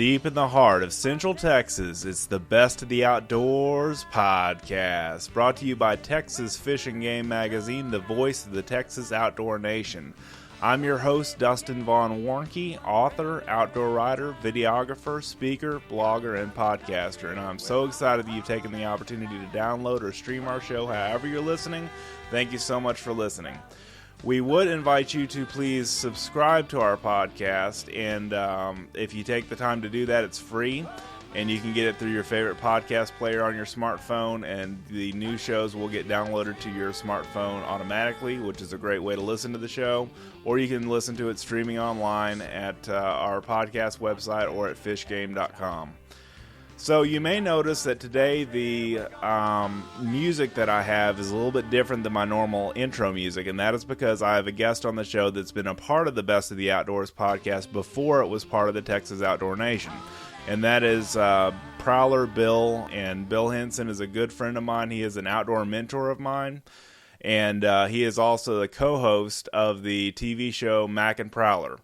deep in the heart of Central Texas, it's the Best of the Outdoors podcast, brought to you by Texas Fish and Game Magazine, the voice of the Texas outdoor nation. I'm your host, Dustin Von Warnke, author, outdoor writer, videographer, speaker, blogger, and podcaster, and I'm so excited that you've taken the opportunity to download or stream our show however you're listening. Thank you so much for listening. We would invite you to please subscribe to our podcast, and if you take the time to do that, it's free, and you can get it through your favorite podcast player on your smartphone, and the new shows will get downloaded to your smartphone automatically, which is a great way to listen to the show, or you can listen to it streaming online at our podcast website or at fishgame.com. So you may notice that today the music that I have is a little bit different than my normal intro music, and that is because I have a guest on the show that's been a part of the Best of the Outdoors podcast before it was part of the Texas Outdoor Nation, and that is Prowler Bill. And Bill Henson is a good friend of mine. He is an outdoor mentor of mine, and he is also the co-host of the TV show Mac and Prowler.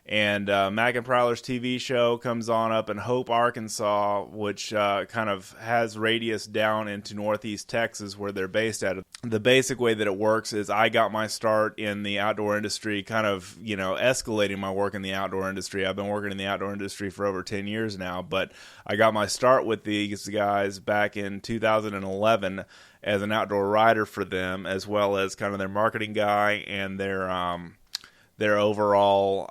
And Mac and Prowler's TV show comes on up in Hope, Arkansas, which kind of has radius down into northeast Texas where they're based at. The basic way that it works is I got my start in the outdoor industry, kind of, escalating my work in the outdoor industry. I've been working in the outdoor industry for over 10 years now, but I got my start with these guys back in 2011 as an outdoor writer for them, as well as kind of their marketing guy and their overall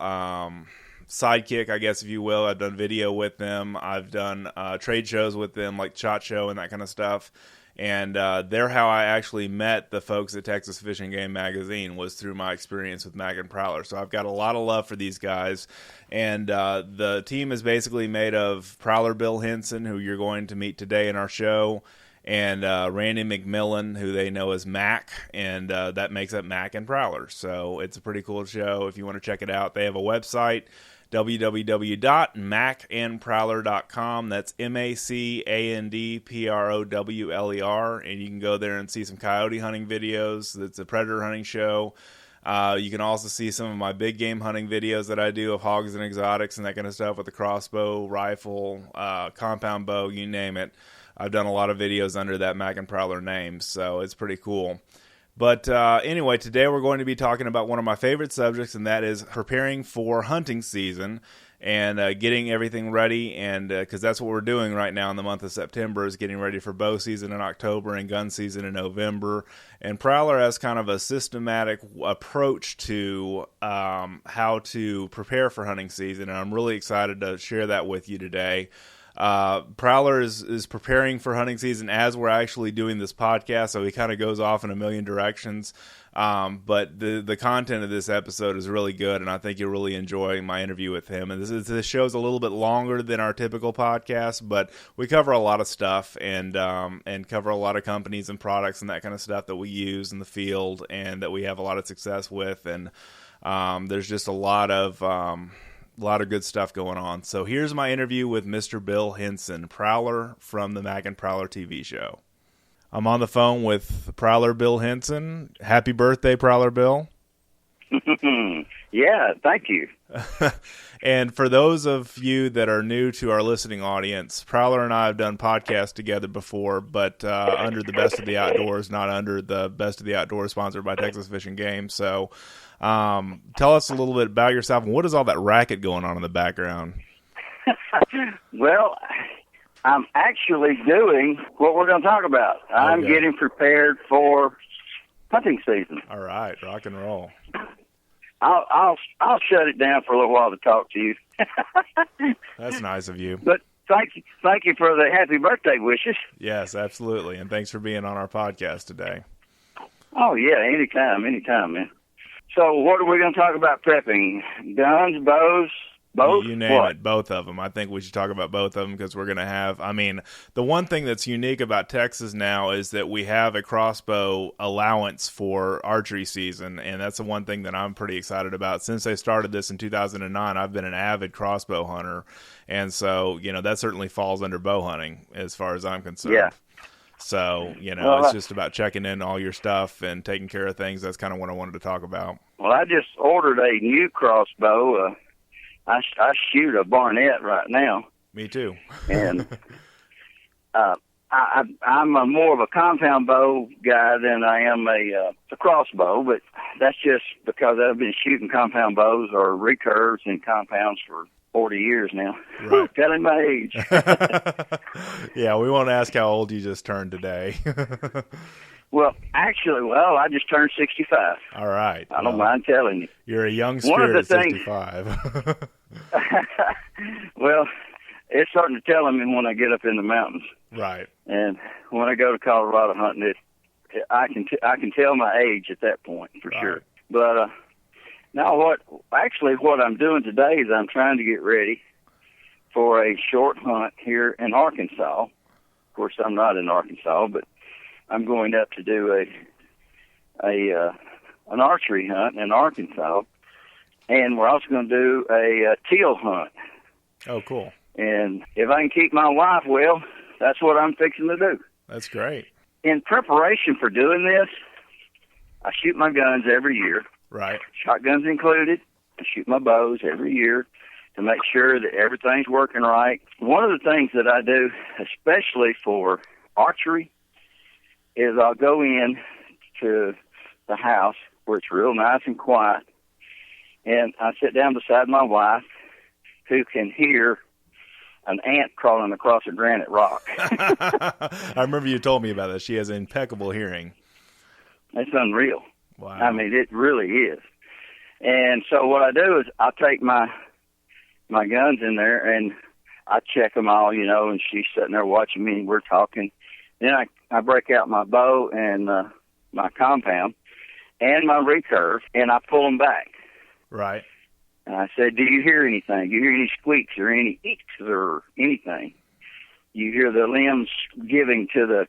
sidekick, I guess, if you will. I've done video with them. I've done trade shows with them, like SHOT Show and that kind of stuff. And they're how I actually met the folks at Texas Fish and Game Magazine, was through my experience with Mac and Prowler. So I've got a lot of love for these guys. And the team is basically made of Prowler Bill Henson, who you're going to meet today in our show, and Randy McMillan, who they know as Mac, and that makes up Mac and Prowler. So it's a pretty cool show if you want to check it out. They have a website, www.macandprowler.com. That's MACANDPROWLER, and you can go there and see some coyote hunting videos. It's a predator hunting show. You can also see some of my big game hunting videos that I do of hogs and exotics and that kind of stuff with the crossbow, rifle, compound bow, you name it. I've done a lot of videos under that Mac and Prowler name, so it's pretty cool. But anyway, today we're going to be talking about one of my favorite subjects, and that is preparing for hunting season and getting everything ready. And because that's what we're doing right now in the month of September, is getting ready for bow season in October and gun season in November. And Prowler has kind of a systematic approach to how to prepare for hunting season, and I'm really excited to share that with you today. Prowler is preparing for hunting season as we're actually doing this podcast, so he kind of goes off in a million directions. But the content of this episode is really good, and I think you'll really enjoy my interview with him. And this show's a little bit longer than our typical podcast, but we cover a lot of stuff and cover a lot of companies and products and that kind of stuff that we use in the field and that we have a lot of success with. And there's just a lot of good stuff going on. So here's my interview with Mr. Bill Henson, Prowler from the Mac and Prowler TV show. I'm on the phone with Prowler Bill Henson. Happy birthday, Prowler Bill. Yeah, thank you. And for those of you that are new to our listening audience, Prowler and I have done podcasts together before, but under the Best of the Outdoors, not under the Best of the Outdoors sponsored by Texas Fish and Game. So tell us a little bit about yourself, and what is all that racket going on in the background? Well, I'm actually doing what we're going to talk about. I'm getting prepared for hunting season. All right, rock and roll. I'll shut it down for a little while to talk to you. That's nice of you. But thank you for the happy birthday wishes. Yes, absolutely, and thanks for being on our podcast today. Oh yeah, anytime, man. So what are we going to talk about prepping? Guns, bows, both? You name it, both of them. I think we should talk about both of them because we're going to have, the one thing that's unique about Texas now is that we have a crossbow allowance for archery season, and that's the one thing that I'm pretty excited about. Since they started this in 2009, I've been an avid crossbow hunter, and so, that certainly falls under bow hunting as far as I'm concerned. Yeah. So, it's just about checking in all your stuff and taking care of things. That's kind of what I wanted to talk about. Well, I just ordered a new crossbow. I shoot a Barnett right now. Me too. And I'm more of a compound bow guy than I am a crossbow, but that's just because I've been shooting compound bows or recurves and compounds for 40 years now. Right. Telling my age. Yeah, we won't ask how old you just turned today. Well, actually, I just turned 65. All right. I don't mind telling you. You're a young spirit at 65. Well, it's starting to tell me when I get up in the mountains. Right. And when I go to Colorado hunting, I can tell my age at that point for sure. But now what I'm doing today is I'm trying to get ready for a short hunt here in Arkansas. Of course, I'm not in Arkansas, but I'm going up to do an archery hunt in Arkansas, and we're also going to do a teal hunt. Oh, cool. And if I can keep my wife well, that's what I'm fixing to do. That's great. In preparation for doing this, I shoot my guns every year. Right. Shotguns included. I shoot my bows every year to make sure that everything's working right. One of the things that I do, especially for archery, is I'll go in to the house where it's real nice and quiet, and I sit down beside my wife, who can hear an ant crawling across a granite rock. I remember you told me about that. She has impeccable hearing. It's unreal. Wow. I mean, it really is. And so what I do is I'll take my guns in there, and I check them all, and she's sitting there watching me, and we're talking. Then I break out my bow and my compound and my recurve, and I pull them back. Right. And I said, "Do you hear anything? Do you hear any squeaks or any eeks or anything? You hear the limbs giving to the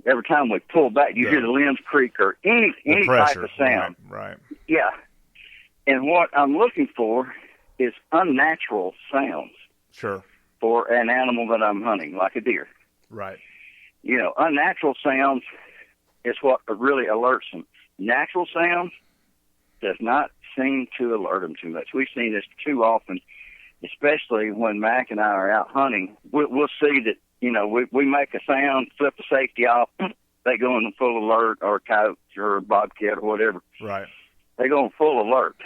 every time we pull back, you hear the limbs creak or any type of sound." Right. Yeah. And what I'm looking for is unnatural sounds. Sure. For an animal that I'm hunting, like a deer. Right. Unnatural sounds is what really alerts them. Natural sounds does not seem to alert them too much. We've seen this too often, especially when Mac and I are out hunting. We'll see that, we make a sound, flip the safety off, they go in full alert, or a coyote or a bobcat or whatever. Right. They go in full alert.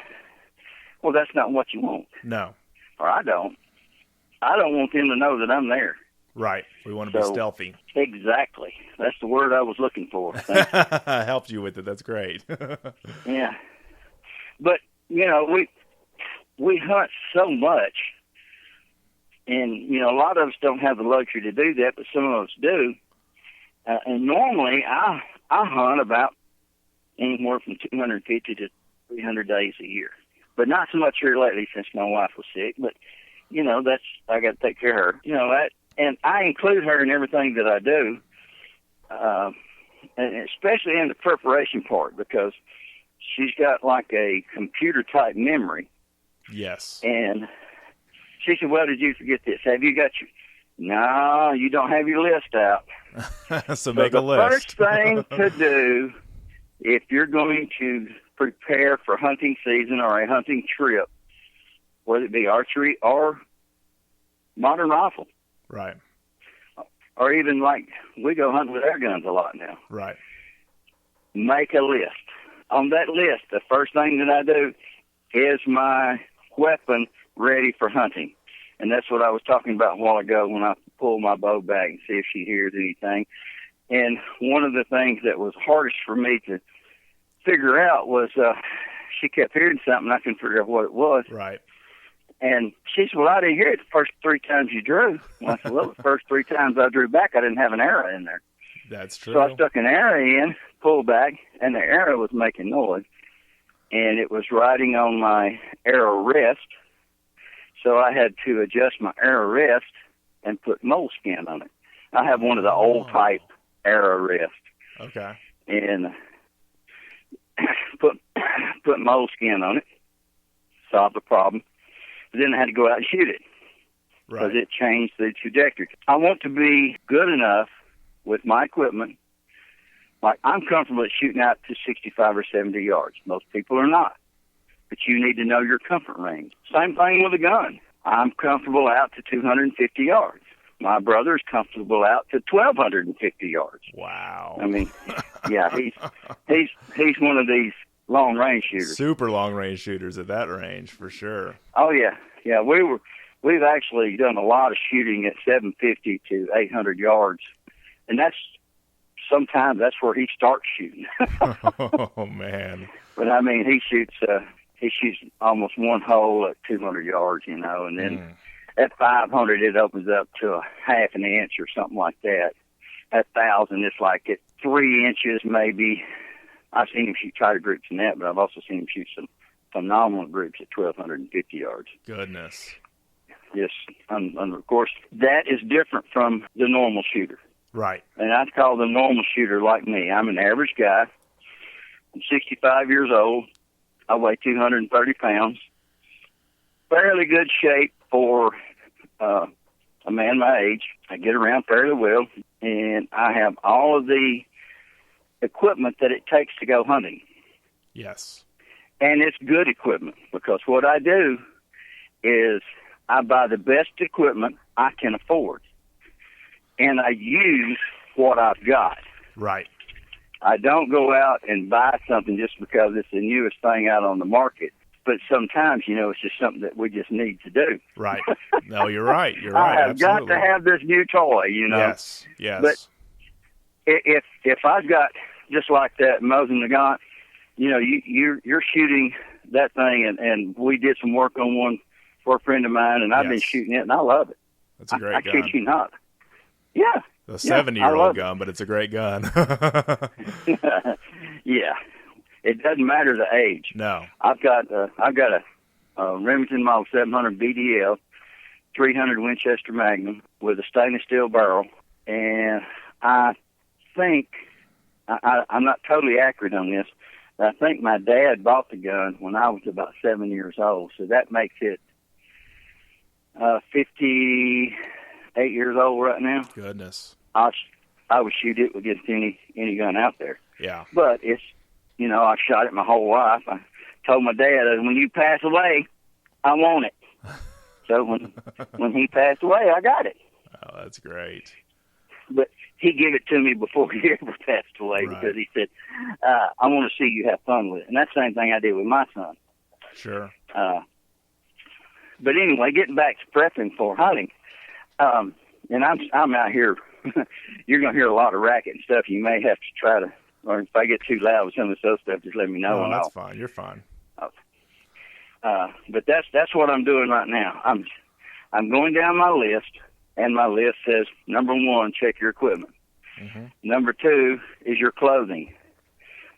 Well, that's not what you want. No. Or I don't want them to know that I'm there. Right. We want to be stealthy. Exactly. That's the word I was looking for. I helped you with it. That's great. Yeah. But, we hunt so much, and, a lot of us don't have the luxury to do that, but some of us do. And normally I hunt about anywhere from 250 to 300 days a year. But not so much here lately since my wife was sick, but I got to take care of her. And I include her in everything that I do, and especially in the preparation part, because she's got like a computer-type memory. Yes. And she said, "Well, did you forget this? Have you got your..." "No, you don't have your list out." So make a list. The first thing to do, if you're going to prepare for hunting season or a hunting trip, whether it be archery or modern rifle. Right. Or even like we go hunting with air guns a lot now. Right. Make a list. On that list, the first thing that I do is my weapon ready for hunting. And that's what I was talking about a while ago when I pull my bow back and see if she hears anything. And one of the things that was hardest for me to figure out was she kept hearing something. I couldn't figure out what it was. Right. And she said, "Well, I didn't hear it the first 3 times you drew." Well, I said, "Well, the first 3 times I drew back, I didn't have an arrow in there." That's true. So I stuck an arrow in, pulled back, and the arrow was making noise. And it was riding on my arrow rest. So I had to adjust my arrow rest and put moleskin on it. I have one of the old type arrow rests. Okay. And put moleskin on it, solved the problem. But then I had to go out and shoot it because it changed the trajectory. I want to be good enough with my equipment. Like, I'm comfortable at shooting out to 65 or 70 yards. Most people are not. But you need to know your comfort range. Same thing with a gun. I'm comfortable out to 250 yards. My brother's comfortable out to 1,250 yards. Wow. I mean, yeah, he's one of these long range shooters. Super long range shooters at that range for sure. Oh yeah, yeah. We've actually done a lot of shooting at 750 to 800 yards, and sometimes that's where he starts shooting. Oh man! But I mean, he shoots almost one hole at 200 yards, and then at 500 it opens up to a half an inch or something like that. At 1,000 it's like at 3 inches maybe. I've seen him shoot tighter groups than that, but I've also seen him shoot some phenomenal groups at 1,250 yards. Goodness. Yes, and of course that is different from the normal shooter. Right. And I'd call the normal shooter like me. I'm an average guy. I'm 65 years old. I weigh 230 pounds. Fairly good shape for a man my age. I get around fairly well, and I have all of the equipment that it takes to go hunting. Yes. And it's good equipment, because what I do is I buy the best equipment I can afford, and I use what I've got. Right. I don't go out and buy something just because it's the newest thing out on the market. But sometimes, it's just something that we just need to do. Right. No, you're right. You're right. I have got to have this new toy, Yes. Yes. But if I've got just like that Mosin Nagant, you're shooting that thing, and we did some work on one for a friend of mine, and I've been shooting it, and I love it. That's a great gun. I kid you not. Yeah. A 70-year-old gun, but it's a great gun. Yeah. It doesn't matter the age. No. I've got a Remington Model 700 BDL, 300 Winchester Magnum with a stainless steel barrel, and I think I'm not totally accurate on this, but I think my dad bought the gun when I was about 7 years old, so that makes it 58 years old right now. Goodness. I would shoot it against any gun out there. Yeah. But it's, I've shot it my whole life. I told my dad, when you pass away, I want it. So when he passed away, I got it. Oh, that's great. But he gave it to me before he ever passed away, because he said, I want to see you have fun with it. And that's the same thing I did with my son. Sure. But anyway, getting back to prepping for hunting, and I'm out here. You're going to hear a lot of racket and stuff. You may have to try to, or if I get too loud with some of this other stuff, just let me know. No, that's fine. You're fine. But that's what I'm doing right now. I'm going down my list, and my list says, number 1, check your equipment. Mm-hmm. Number 2 is your clothing.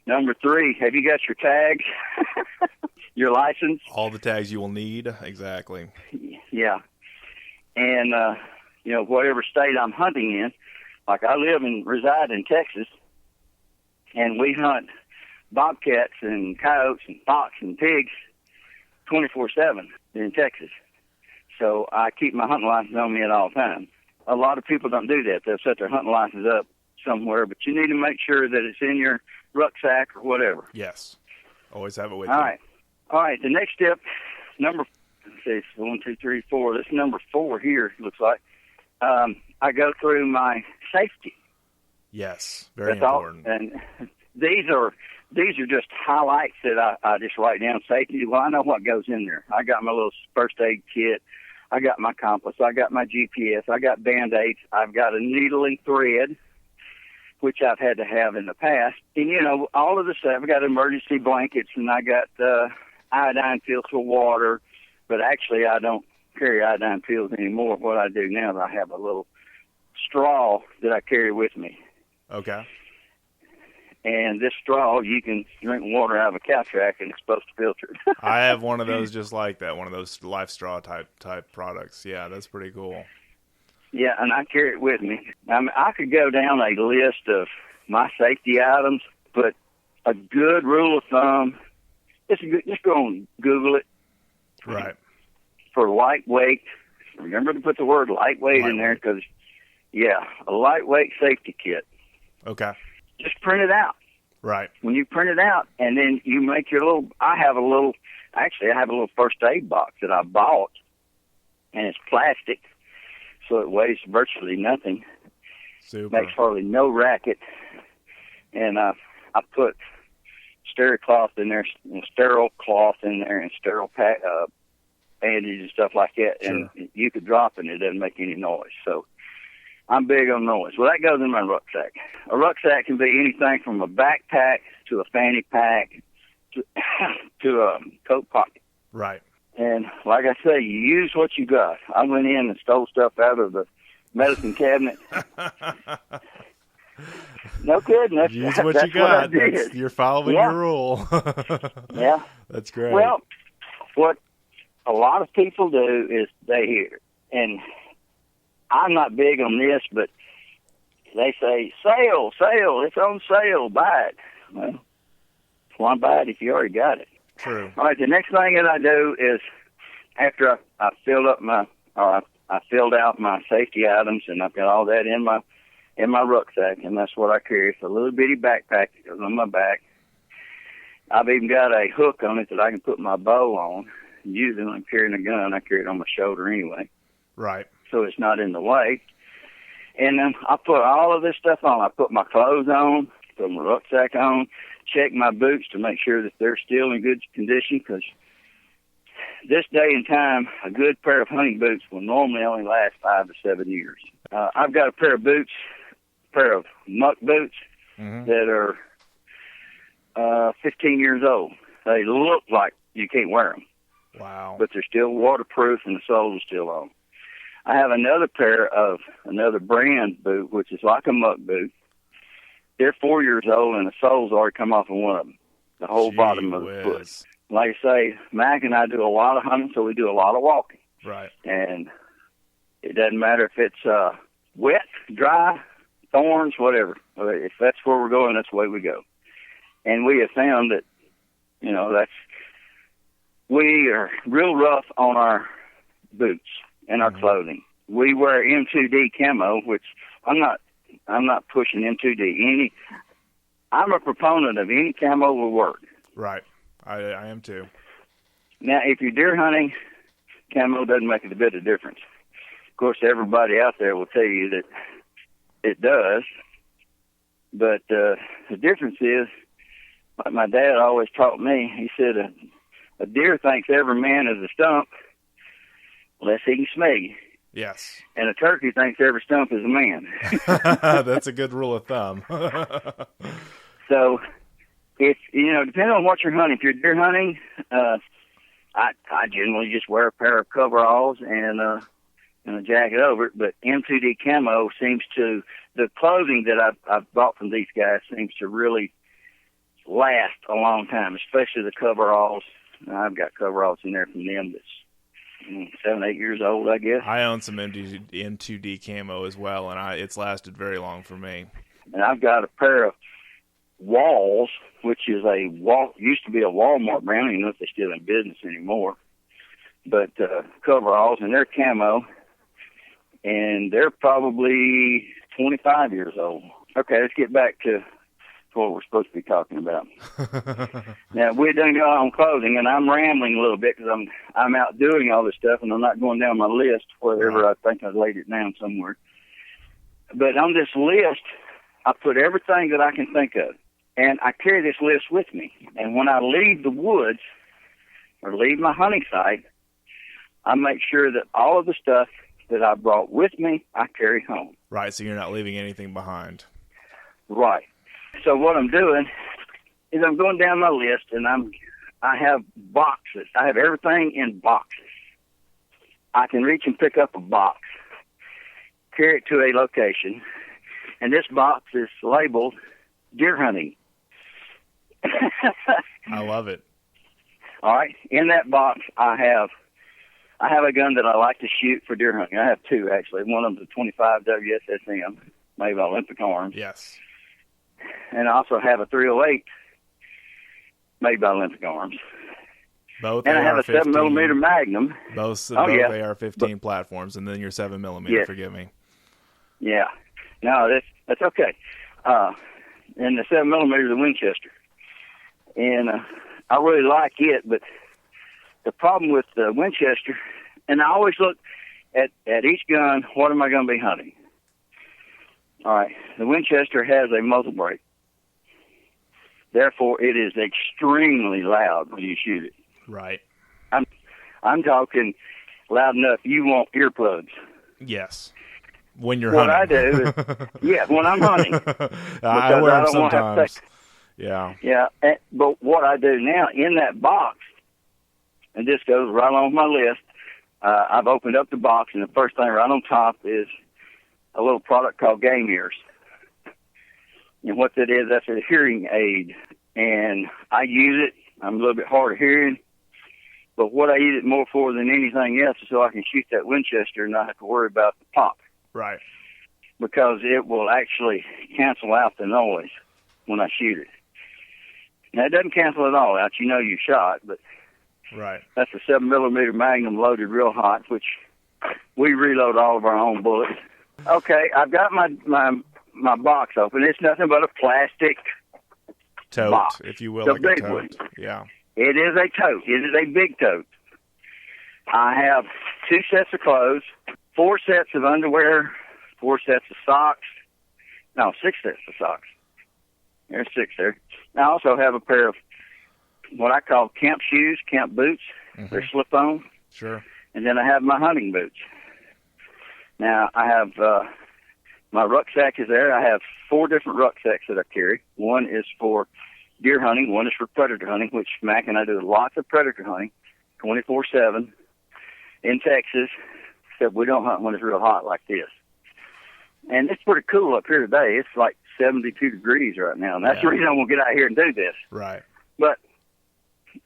Number 3, have you got your tags, your license? All the tags you will need. Exactly. Yeah. And, whatever state I'm hunting in, like I live and reside in Texas, and we hunt bobcats and coyotes and fox and pigs 24/7 in Texas. So I keep my hunting license on me at all times. A lot of people don't do that. They'll set their hunting license up somewhere, but you need to make sure that it's in your rucksack or whatever. Yes. Always have it with you. All right. The next step, let's see, 1, 2, 3, 4. This is number 4 here, looks like. I go through my safety. Yes, very important. And these are just highlights that I just write down. Safety. Well, I know what goes in there. I got my little first aid kit. I got my compass. I got my GPS. I got Band-Aids. I've got a needle and thread, which I've had to have in the past. And, all of the stuff. I got emergency blankets, and I got iodine pills for water. But actually, I don't carry iodine pills anymore. What I do now is I have a little straw that I carry with me. Okay. And this straw, you can drink water out of a cow track, and it's supposed to filter it. I have one of those just like that, one of those life straw type products. Yeah, that's pretty cool. Yeah, and I carry it with me. I mean, I could go down a list of my safety items, but a good rule of thumb, just go and Google it. Right. For lightweight, remember to put the word lightweight in there, because, a lightweight safety kit. Okay. Just print it out. Right. When you print it out, and then you make your I have a little first aid box that I bought and it's plastic, so it weighs virtually nothing. Super. Makes hardly no racket. And I put sterile cloth in there, and sterile bandages and stuff like that, Sure. and you could drop it and it doesn't make any noise. So I'm big on noise. Well, that goes in my rucksack. A rucksack can be anything from a backpack to a fanny pack to a coat pocket. Right. And like I say, you use what you got. I went in and stole stuff out of the medicine cabinet. No kidding. Use what that's you got. What I did. You're following your rule. Yeah. That's great. Well, what a lot of people do is they hear, and I'm not big on this, but they say, sale, it's on sale, buy it. Well, why buy it if you already got it? True. All right, the next thing that I do is after I filled out my safety items, and I've got all that in my rucksack, and that's what I carry. It's a little bitty backpack that goes on my back. I've even got a hook on it that I can put my bow on. Usually when I'm carrying a gun, I carry it on my shoulder anyway. Right. So it's not in the way. And then I put all of this stuff on. I put my clothes on, put my rucksack on, check my boots to make sure that they're still in good condition, because this day and time, a good pair of hunting boots will normally only last 5 to 7 years. I've got a pair of muck boots that are 15 years old. They look like you can't wear them. Wow. But they're still waterproof and the soles are still on. I have another pair of another brand boot, which is like a muck boot. They're 4 years old and the soles already come off of one of them, the whole bottom of the foot. Like I say, Mac and I do a lot of hunting, so we do a lot of walking. Right. And it doesn't matter if it's wet, dry, thorns, whatever. If that's where we're going, that's the way we go. And we have found that, we are real rough on our boots and our clothing. We wear M2D camo, which I'm not pushing M2D. I'm a proponent of any camo will work. Right. I am too. Now, if you're deer hunting, camo doesn't make a bit of difference. Of course, everybody out there will tell you that it does. But the difference is, like my dad always taught me, he said, a deer thinks every man is a stump unless he can smell you. Yes. And a turkey thinks every stump is a man. That's a good rule of thumb. So, if depending on what you're hunting, if you're deer hunting, I generally just wear a pair of coveralls and a jacket over it. But M2D camo seems to, the clothing that I've bought from these guys seems to really last a long time, especially the coveralls. I've got coveralls in there from them that's 7, 8 years old, I guess. I own some M2D camo as well, and it's lasted very long for me. And I've got a pair of Walls, which is used to be a Walmart brand. I don't know if they're still in business anymore. But coveralls, and they're camo, and they're probably 25 years old. Okay, let's get back to what we're supposed to be talking about. Now, we're done got on clothing, and I'm rambling a little bit because I'm out doing all this stuff, and I'm not going down my list wherever I think I've laid it down somewhere. But on this list, I put everything that I can think of, and I carry this list with me. And when I leave the woods or leave my hunting site, I make sure that all of the stuff that I brought with me, I carry home. Right, so you're not leaving anything behind. Right. So what I'm doing is I'm going down my list, and I have boxes. I have everything in boxes. I can reach and pick up a box, carry it to a location, and this box is labeled deer hunting. I love it. All right. In that box, I have a gun that I like to shoot for deer hunting. I have two, actually. One of them is a 25 WSSM, made by Olympic Arms. Yes. And I also have a 308 made by Olympic Arms. Both and I have a 7mm Magnum. Both AR-15 platforms, and then your 7mm. Yes. Forgive me. Yeah. No, that's okay. And the 7mm is a Winchester, and I really like it. But the problem with the Winchester, And I always look at each gun, what am I going to be hunting? All right, the Winchester has a muzzle brake. Therefore, it is extremely loud when you shoot it. Right. I'm talking loud enough you want earplugs. Yes. When you're hunting. What I do is, when I'm hunting. I wear them sometimes. Yeah. Yeah, but what I do now, in that box, and this goes right on my list, I've opened up the box, and the first thing right on top is a little product called Game Ears. And what that is, that's a hearing aid. And I use it. I'm a little bit hard of hearing. But what I use it more for than anything else is so I can shoot that Winchester and not have to worry about the pop. Right. Because it will actually cancel out the noise when I shoot it. Now, it doesn't cancel it all out. You know you shot, but right. That's a 7mm Magnum loaded real hot, which we reload all of our own bullets. Okay, I've got my box open. It's nothing but a plastic tote, box, if you will, the like big a tote. one. Yeah. It is a tote. It is a big tote. I have 2 sets of clothes, 4 sets of underwear, 4 sets of socks. No, 6 sets of socks. There's 6 there. I also have a pair of what I call camp shoes, camp boots. Mm-hmm. They're slip-on. Sure. And then I have my hunting boots. Now, I have my rucksack is there. I have 4 different rucksacks that I carry. One is for deer hunting. One is for predator hunting, which Mac and I do lots of predator hunting, 24/7 in Texas, except we don't hunt when it's real hot like this. And it's pretty cool up here today. It's like 72 degrees right now, and that's the reason I'm going to get out here and do this. Right. But,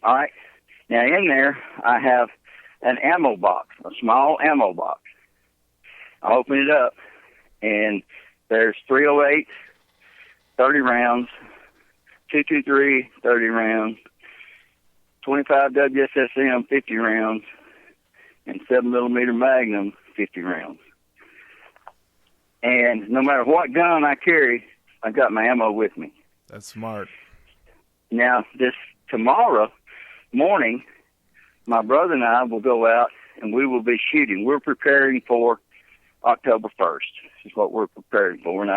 all right, now in there I have an ammo box, a small ammo box. I open it up, and there's 308, 30 rounds, 223, 30 rounds, 25 WSSM, 50 rounds, and 7mm Magnum, 50 rounds. And no matter what gun I carry, I've got my ammo with me. That's smart. Now, this tomorrow morning, my brother and I will go out, and we will be shooting. We're preparing for October 1st. This is what we're preparing for. And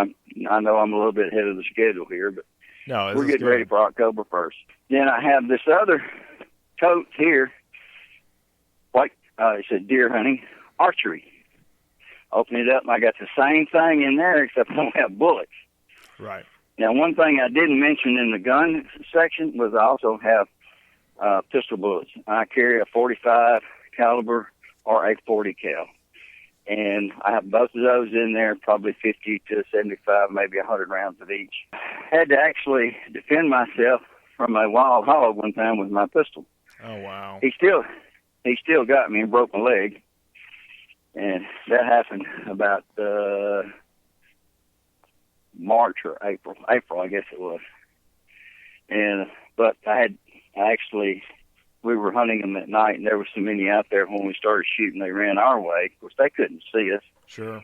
I know I'm a little bit ahead of the schedule here, but we're getting ready for October 1st. Then I have this other tote here, like it said deer hunting, archery. Open it up, and I got the same thing in there, except I don't have bullets. Right. Now, one thing I didn't mention in the gun section was I also have pistol bullets. I carry a 45 caliber or a 40 cal. And I have both of those in there, probably 50 to 75, maybe 100 rounds of each. I had to actually defend myself from a wild hog one time with my pistol. Oh, wow. He still got me and broke my leg. And that happened about March or April, I guess it was. But we were hunting them at night, and there were so many out there. When we started shooting, they ran our way. Of course, they couldn't see us. Sure.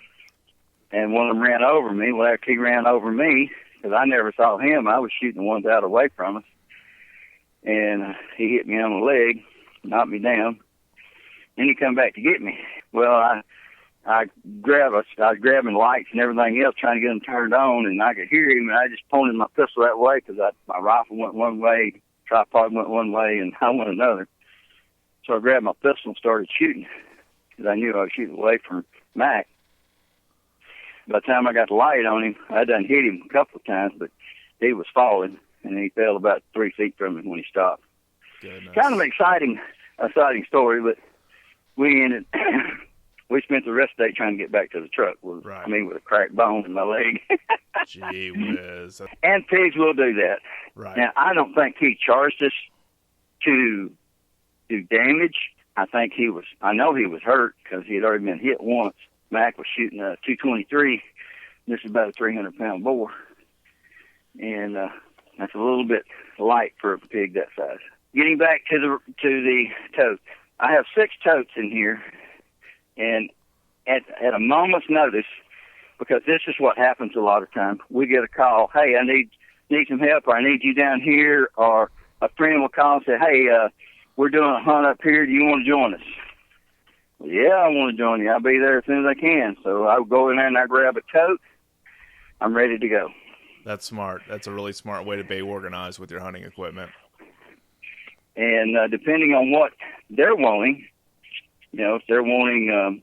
And one of them ran over me. Well, after he ran over me, because I never saw him, I was shooting the ones out away from us. And he hit me on the leg, knocked me down. Then he come back to get me. Well, I was grabbing lights and everything else, trying to get them turned on, and I could hear him, and I just pointed my pistol that way because my rifle went one way, tripod went one way, and I went another. So I grabbed my pistol and started shooting because I knew I was shooting away from Mac. By the time I got the light on him, I done hit him a couple of times, but he was falling, and he fell about 3 feet from me when he stopped. Goodness. Kind of an exciting story, but we spent the rest of the day trying to get back to the truck with a cracked bone in my leg. Gee whiz. And pigs will do that. Right. Now, I don't think he charged us to do damage. I know he was hurt because he had already been hit once. Mac was shooting a 223. This is about a 300-pound boar. And that's a little bit light for a pig that size. Getting back to the tote. I have 6 totes in here. And at a moment's notice, because this is what happens a lot of times, we get a call, hey, I need some help, or I need you down here, or a friend will call and say, hey, we're doing a hunt up here, do you want to join us? Yeah, I want to join you. I'll be there as soon as I can. So I'll go in there and I grab a coat. I'm ready to go. That's smart. That's a really smart way to be organized with your hunting equipment. And depending on what they're wanting, if they're wanting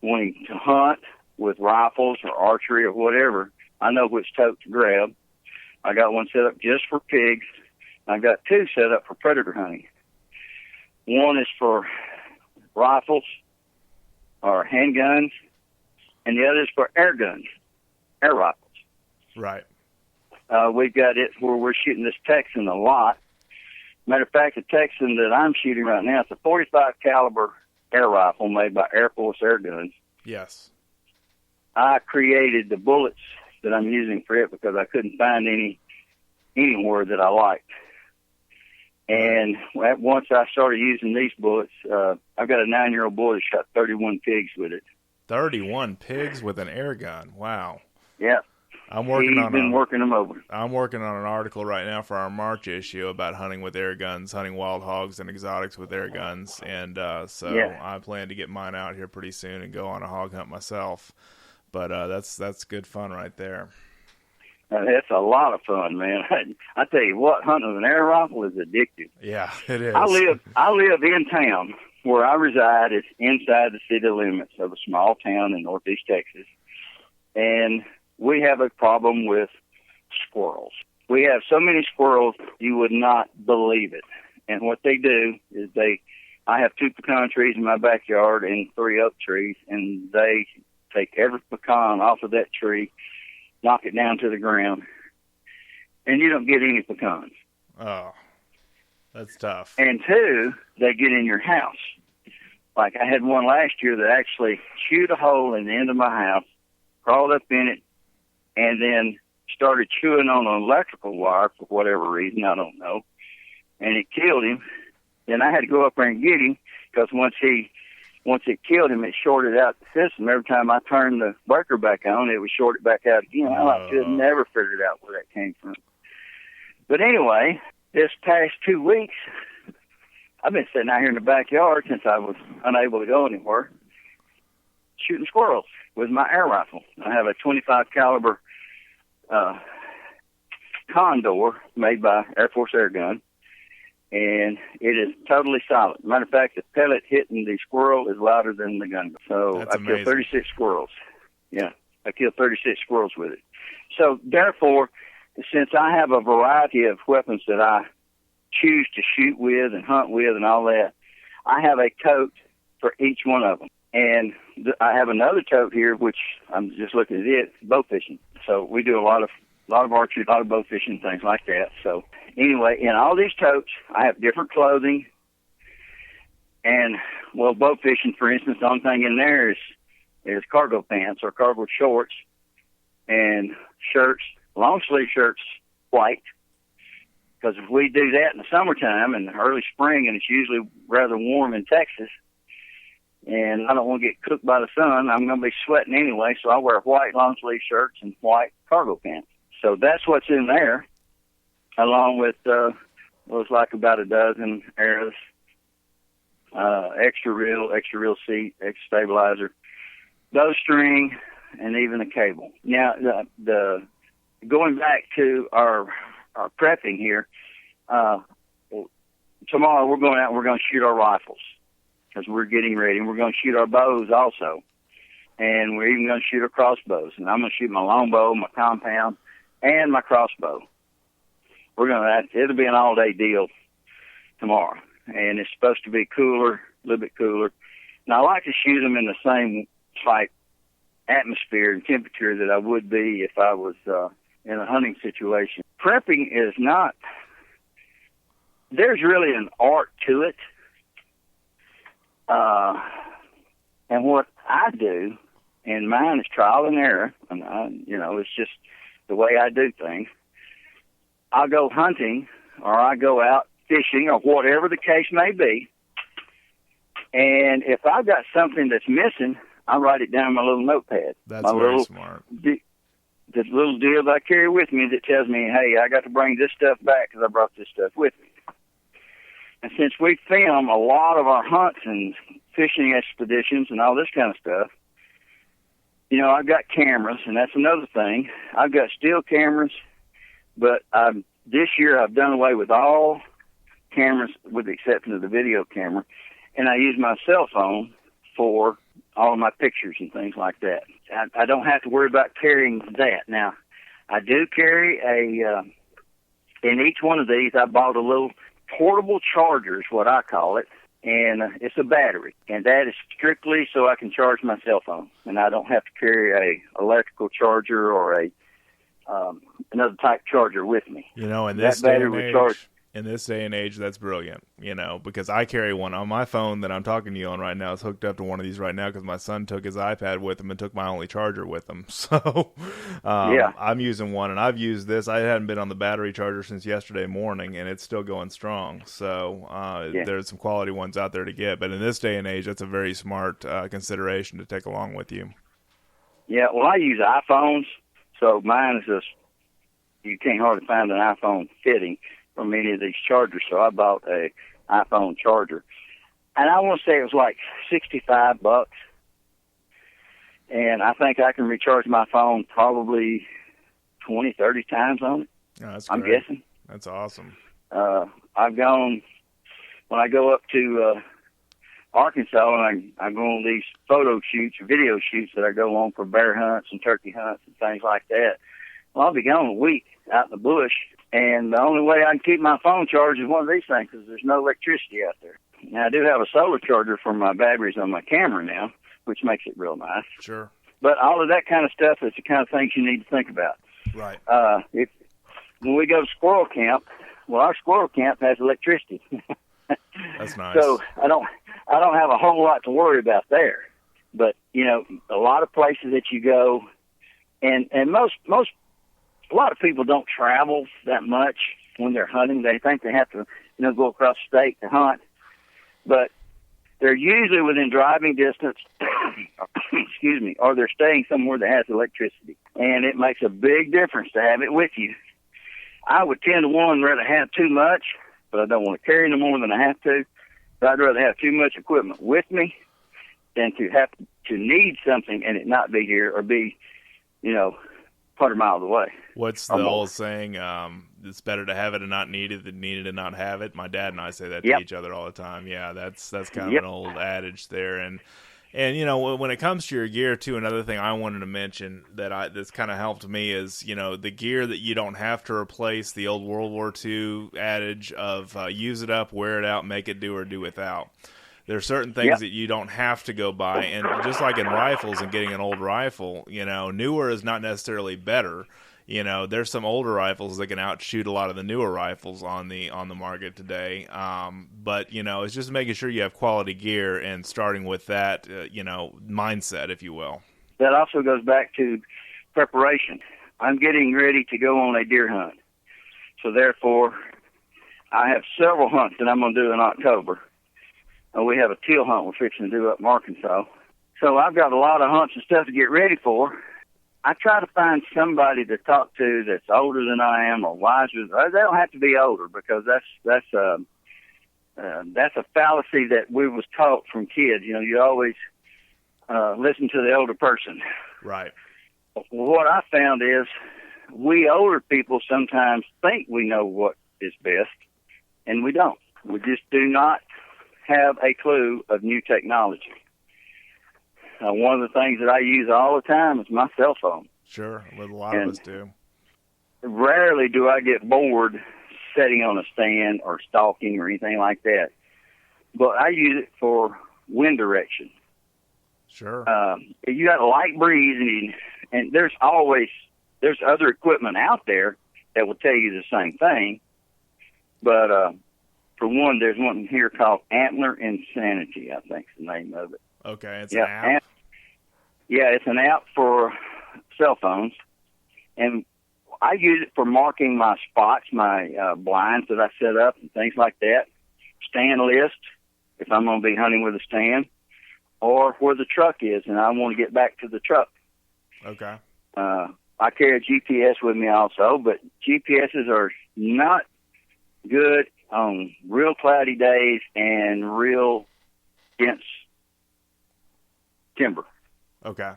to hunt with rifles or archery or whatever, I know which tote to grab. I got one set up just for pigs. I've got two set up for predator hunting. One is for rifles or handguns, and the other is for air guns, air rifles. Right. We've got it where we're shooting this Texan a lot. Matter of fact, the Texan that I'm shooting right now is a 45 caliber air rifle made by Air Force Air Guns. Yes. I created the bullets that I'm using for it because I couldn't find anywhere that I liked. And once I started using these bullets, I've got a 9-year-old boy that shot 31 pigs with it. 31 pigs with an air gun. Wow. Yeah. Working them over. I'm working on an article right now for our March issue about hunting with air guns, hunting wild hogs and exotics with air guns. And I plan to get mine out here pretty soon and go on a hog hunt myself. But that's good fun right there. It's a lot of fun, man. I tell you what, hunting with an air rifle is addictive. Yeah, it is. I live in town. Where I reside is inside the city limits of a small town in northeast Texas. And we have a problem with squirrels. We have so many squirrels, you would not believe it. And what they do is I have 2 pecan trees in my backyard and 3 oak trees, and they take every pecan off of that tree, knock it down to the ground, and you don't get any pecans. Oh, that's tough. And 2, they get in your house. Like I had one last year that actually chewed a hole in the end of my house, crawled up in it, and then started chewing on an electrical wire for whatever reason, I don't know. And it killed him. Then I had to go up there and get him because once it killed him, it shorted out the system. Every time I turned the breaker back on, it would short it back out again. I could never figured out where that came from. But anyway, this past 2 weeks, I've been sitting out here in the backyard since I was unable to go anywhere, shooting squirrels with my air rifle. I have a 25 caliber Condor made by Air Force Air Gun, and it is totally silent. Matter of fact, the pellet hitting the squirrel is louder than the gun. So I killed 36 squirrels. Yeah, I killed 36 squirrels with it. So therefore, since I have a variety of weapons that I choose to shoot with and hunt with and all that, I have a tote for each one of them. And I have another tote here, which I'm just looking at it, bow fishing. So we do a lot of archery, a lot of bow fishing, things like that. So anyway, in all these totes, I have different clothing. And, well, bow fishing, for instance, the only thing in there is cargo pants or cargo shorts and shirts, long sleeve shirts, white. Because if we do that in the summertime and early spring, and it's usually rather warm in Texas, and I don't want to get cooked by the sun, I'm going to be sweating anyway, so I wear white long-sleeve shirts and white cargo pants. So that's what's in there, along with looks like about a dozen arrows, extra reel seat, extra stabilizer, bow string, and even a cable. Now, the going back to our prepping here, tomorrow we're going out and we're going to shoot our rifles because we're getting ready, and we're going to shoot our bows also, and we're even going to shoot our crossbows. And I'm going to shoot my longbow, my compound, and my crossbow. It'll be an all-day deal tomorrow, and it's supposed to be cooler, a little bit cooler. Now I like to shoot them in the same type atmosphere and temperature that I would be if I was in a hunting situation. Prepping is not, there's really an art to it. And what I do, and mine is trial and error, and it's just the way I do things. I'll go hunting, or I go out fishing, or whatever the case may be, and if I've got something that's missing, I write it down on my little notepad. That's very smart. The little deal that I carry with me that tells me, hey, I got to bring this stuff back because I brought this stuff with me. And since we film a lot of our hunts and fishing expeditions and all this kind of stuff, you know, I've got cameras, and that's another thing. I've got still cameras, but this year I've done away with all cameras with the exception of the video camera, and I use my cell phone for all of my pictures and things like that. I don't have to worry about carrying that. Now, I do carry in each one of these, I bought a little portable charger is what I call it, and it's a battery, and that is strictly so I can charge my cell phone, and I don't have to carry a electrical charger or a another type charger with me. You know, in this day and age, that's brilliant, you know, because I carry one on my phone that I'm talking to you on right now. It's hooked up to one of these right now because my son took his iPad with him and took my only charger with him. So I'm using one, and I've used this. I hadn't been on the battery charger since yesterday morning, and it's still going strong. So there's some quality ones out there to get. But in this day and age, that's a very smart consideration to take along with you. Yeah, well, I use iPhones, so mine is just, you can't hardly find an iPhone fitting from any of these chargers, so I bought a iPhone charger. And I want to say it was like $65, and I think I can recharge my phone probably 20, 30 times on it. Oh, that's I'm great. guessing. That's awesome. I've gone, when I go up to Arkansas, and I go on these photo shoots, video shoots that I go on for bear hunts and turkey hunts and things like that. Well, I'll be gone a week out in the bush, and the only way I can keep my phone charged is one of these things because there's no electricity out there. Now, I do have a solar charger for my batteries on my camera now, which makes it real nice. Sure. But all of that kind of stuff is the kind of things you need to think about. Right. When we go to squirrel camp, well, our squirrel camp has electricity. That's nice. So I don't have a whole lot to worry about there. But, you know, a lot of places that you go, and a lot of people don't travel that much when they're hunting. They think they have to, you know, go across the state to hunt. But they're usually within driving distance, excuse me, or they're staying somewhere that has electricity. And it makes a big difference to have it with you. I would 10 to 1 rather have too much, but I don't want to carry no more than I have to. But I'd rather have too much equipment with me than to have to need something and it not be here or be, you know, 100 miles away. What's the old saying? It's better to have it and not need it than need it and not have it. My dad and I say that to each other all the time. Yeah, that's kind of an old adage there. And you know, when it comes to your gear too, another thing I wanted to mention that's kind of helped me is, you know, the gear that you don't have to replace, the old World War II adage of use it up, wear it out, make it do or do without. There are certain things that you don't have to go buy, and just like in rifles and getting an old rifle, you know, newer is not necessarily better. You know, there's some older rifles that can outshoot a lot of the newer rifles on the market today. But you know, it's just making sure you have quality gear and starting with that, you know, mindset, if you will. That also goes back to preparation. I'm getting ready to go on a deer hunt, so therefore, I have several hunts that I'm going to do in October. We have a teal hunt we're fixing to do up in Arkansas. So I've got a lot of hunts and stuff to get ready for. I try to find somebody to talk to that's older than I am or wiser. They don't have to be older because that's a fallacy that we was taught from kids. You know, you always listen to the older person. Right. What I found is we older people sometimes think we know what is best, and we don't. We just do not have a clue of new technology. One of the things that I use all the time is my cell phone. Sure, a lot of us do. Rarely do I get bored sitting on a stand or stalking or anything like that. But I use it for wind direction. Sure. You got a light breeze, and there's other equipment out there that will tell you the same thing. But for one, there's one here called Antler Insanity, I think is the name of it. Okay, it's an app? It's an app for cell phones. And I use it for marking my spots, my blinds that I set up and things like that. Stand list, if I'm going to be hunting with a stand. Or where the truck is, and I want to get back to the truck. Okay. I carry a GPS with me also, but GPSs are not good on real cloudy days and real dense timber. Okay.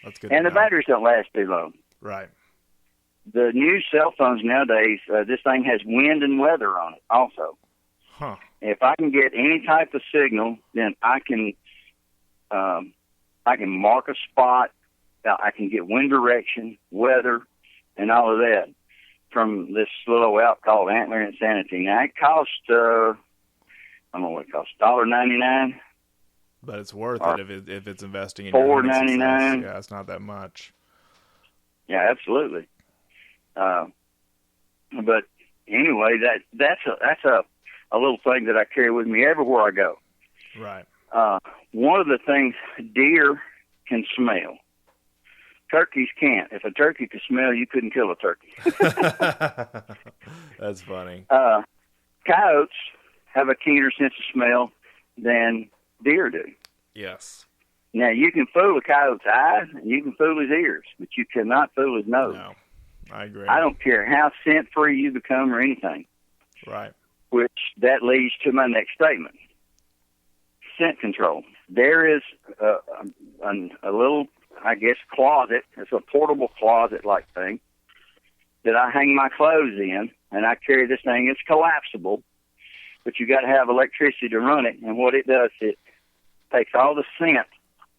That's good. And the batteries don't last too long. Right. The new cell phones nowadays, this thing has wind and weather on it also. Huh. If I can get any type of signal, then I can mark a spot. I can get wind direction, weather, and all of that from this little app called Antler Insanity. Now, it costs, I don't know what it costs, $1.99. But it's worth it if it's investing in your hunting success. Yeah, it's not that much. Yeah, absolutely. But anyway, that's a little thing that I carry with me everywhere I go. Right. One of the things, deer can smell. Turkeys can't. If a turkey could smell, you couldn't kill a turkey. That's funny. Coyotes have a keener sense of smell than deer do. Yes. Now, you can fool a coyote's eyes, and you can fool his ears, but you cannot fool his nose. No, I agree. I don't care how scent-free you become or anything. Right. Which, that leads to my next statement. Scent control. There is a little, I guess, closet. It's a portable closet-like thing that I hang my clothes in, and I carry this thing. It's collapsible, but you got to have electricity to run it, and what it does, it takes all the scent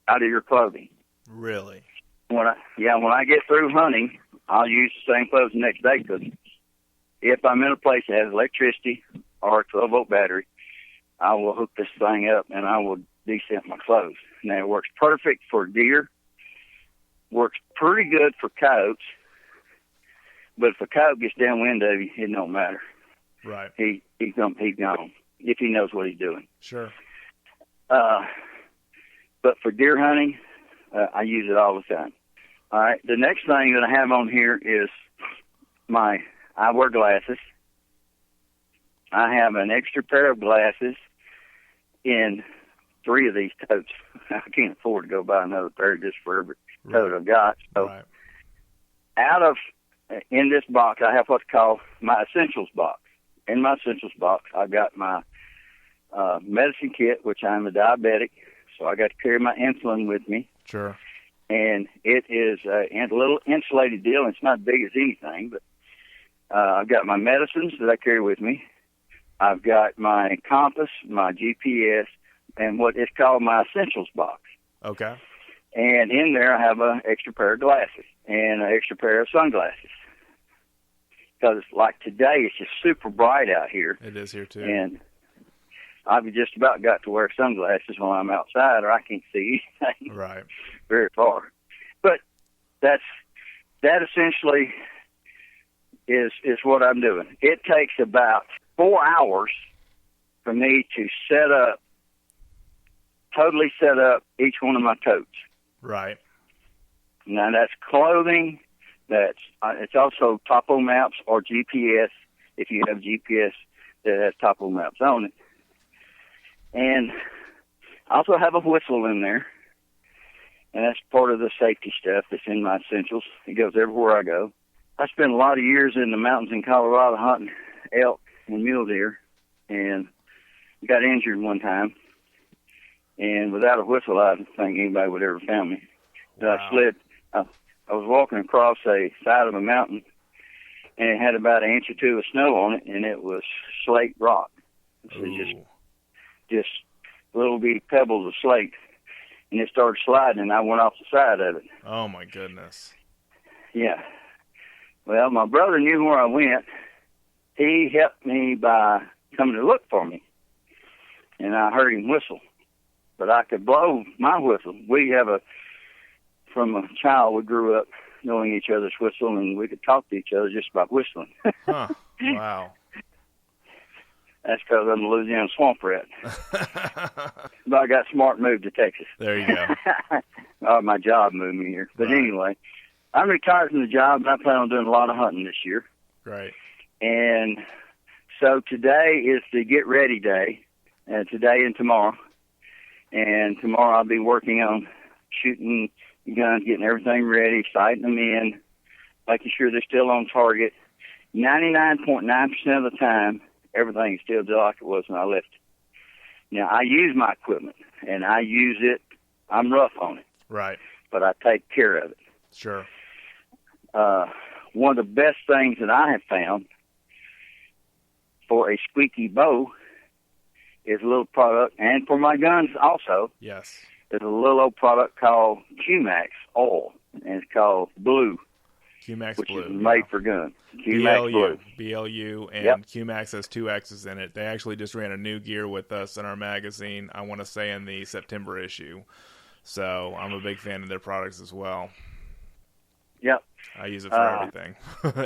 out of your clothing. Really? When I get through hunting, I'll use the same clothes the next day, because if I'm in a place that has electricity or a 12-volt battery, I will hook this thing up and I will descent my clothes. Now, it works perfect for deer, works pretty good for coyotes, but if a coyote gets downwind of you, it don't matter. Right. He's gone if he knows what he's doing. Sure. But for deer hunting, I use it all the time. All right. The next thing that I have on here is I wear glasses. I have an extra pair of glasses in 3 of these totes. I can't afford to go buy another pair just for every tote I've got. So in this box, I have what's called my essentials box. In my essentials box, I've got my medicine kit, which I'm a diabetic, so I got to carry my insulin with me. Sure. And it is a little insulated deal. It's not big as anything, but I've got my medicines that I carry with me. I've got my compass, my GPS, and what is called my essentials box. Okay. And in there, I have an extra pair of glasses and an extra pair of sunglasses. Because like today, it's just super bright out here. It is here too. And I've just about got to wear sunglasses when I'm outside, or I can't see anything very far. But that essentially is what I'm doing. It takes about 4 hours for me to totally set up each one of my totes. Right. Now that's clothing. It's also topo maps or GPS, if you have GPS that has topo maps on it. And I also have a whistle in there, and that's part of the safety stuff that's in my essentials. It goes everywhere I go. I spent a lot of years in the mountains in Colorado hunting elk and mule deer, and got injured one time. And without a whistle, I don't think anybody would ever found me. Wow. I was walking across a side of a mountain, and it had about 1 inch or 2 of snow on it, and it was slate rock. So just little bitty pebbles of slate, and it started sliding, and I went off the side of it. Oh, my goodness. Yeah. Well, my brother knew where I went. He helped me by coming to look for me, and I heard him whistle. But I could blow my whistle. From a child, we grew up knowing each other's whistle, and we could talk to each other just by whistling. Huh. Wow. That's because I'm a Louisiana swamp rat. But I got smart and moved to Texas. There you go. My job moved me here. But anyway, I'm retired from the job, and I plan on doing a lot of hunting this year. Right. And so today is the get ready day, today and tomorrow. And tomorrow I'll be working on shooting guns, getting everything ready, sighting them in, making sure they're still on target. 99.9% of the time, everything is still just like it was when I left it. Now, I use my equipment, and I use it I'm rough on it. Right. But I take care of it. Sure. One of the best things that I have found for a squeaky bow is a little product, and for my guns also. Yes. There's a little old product called Q-Max oil, and it's called Blue. Q-Max which Blue. is made for guns. Q-Max Blue. BLU, and yep. Q-Max has 2 X's in it. They actually just ran a new gear with us in our magazine, I want to say in the September issue. So I'm a big fan of their products as well. Yep. I use it for everything.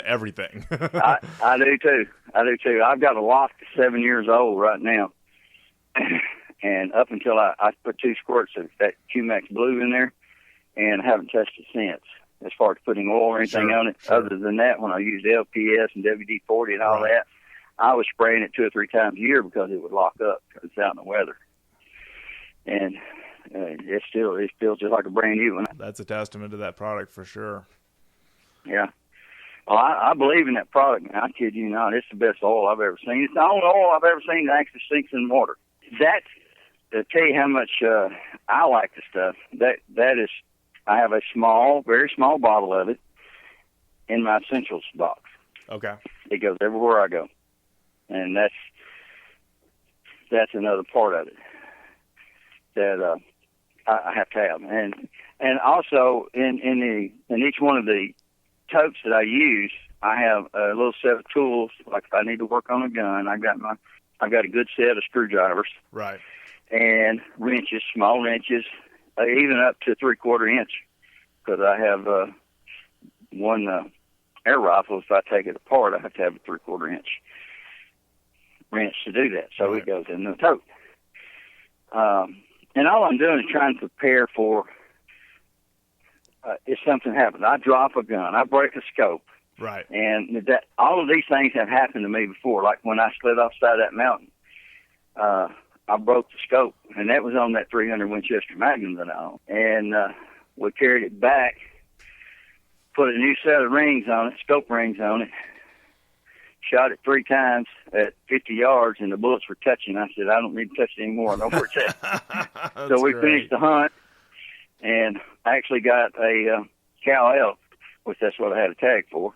Everything. I do too. I've got a lock that's 7 years old right now. And up until I put 2 squirts of that Q-Max Blue in there, and I haven't touched it since, as far as putting oil or anything on it. Sure. Other than that, when I used LPS and WD-40 and all that, I was spraying it 2 or 3 times a year because it would lock up because it's out in the weather. And it's still just like a brand new one. That's a testament to that product for sure. Yeah. Well, I believe in that product, man. I kid you not. It's the best oil I've ever seen. It's the only oil I've ever seen that actually sinks in water. That, to tell you how much I like the stuff, that is, I have a small, very small bottle of it in my essentials box. Okay. It goes everywhere I go. And that's another part of it that I have to have. And also in each one of the totes that I use, I have a little set of tools. Like if I need to work on a gun, I've got a good set of screwdrivers. Right. And wrenches, small wrenches, even up to 3/4 inch, because I have one air rifle. If I take it apart, I have to have a 3/4 inch wrench to do that. So it goes in the tote. And all I'm doing is trying to prepare for if something happens. I drop a gun, I break a scope. Right. And all of these things have happened to me before. Like when I slid off the side of that mountain, I broke the scope, and that was on that 300 Winchester Magnum that I own. And we carried it back, put a new set of rings on it, scope rings on it, shot it 3 times at 50 yards, and the bullets were touching. I said, I don't need to touch it anymore. I know where it's at. So we finished the hunt, and I actually got a cow elk, which that's what I had a tag for,